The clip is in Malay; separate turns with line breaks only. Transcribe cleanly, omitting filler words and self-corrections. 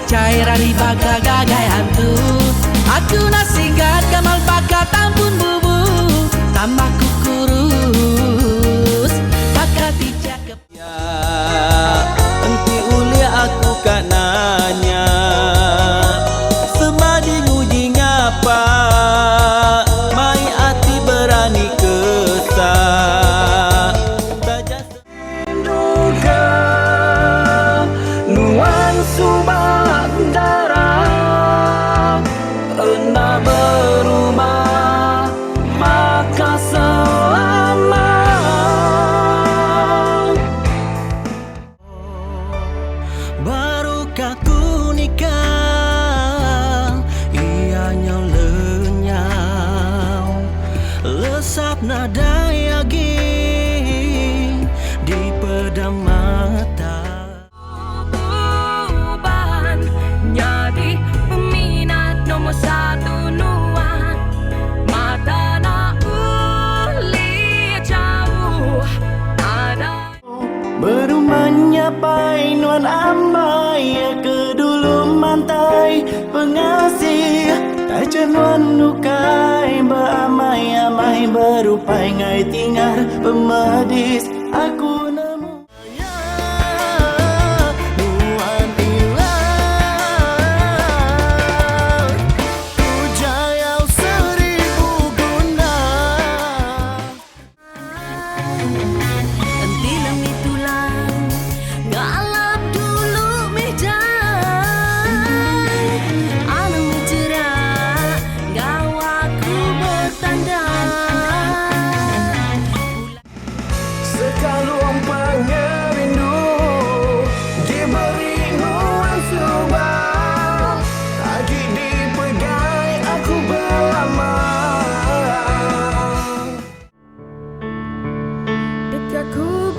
cair dari baga gagai hantu. Aku nasihat kamal baka tampun bubu, tambah kukurus baka tijak ke
ya, enti uli aku kak nanya semadi nguji ngapa mai hati berani kesah saja
duga nuan subak darah ena berubah maka selama
barukah ku nikah ianya lenyau lesap nada yaging di pedang mata.
Perubahan jadi peminat nomor satu nuan mata nak uli jauh ada
baru menyapai nuan amai ya ke dulu mantai pengasih taja nuan nukai beramai-amai berupai ngai tinggal pemedis aku nemu ya nuan hilang pujayau seribu guna.
Enti lemi tulang ngalap dulu medan anu mencerak gawaku bertanda
Sekalung pengerindu diberi nuan subah lagi dipegai aku berlama
dekat ku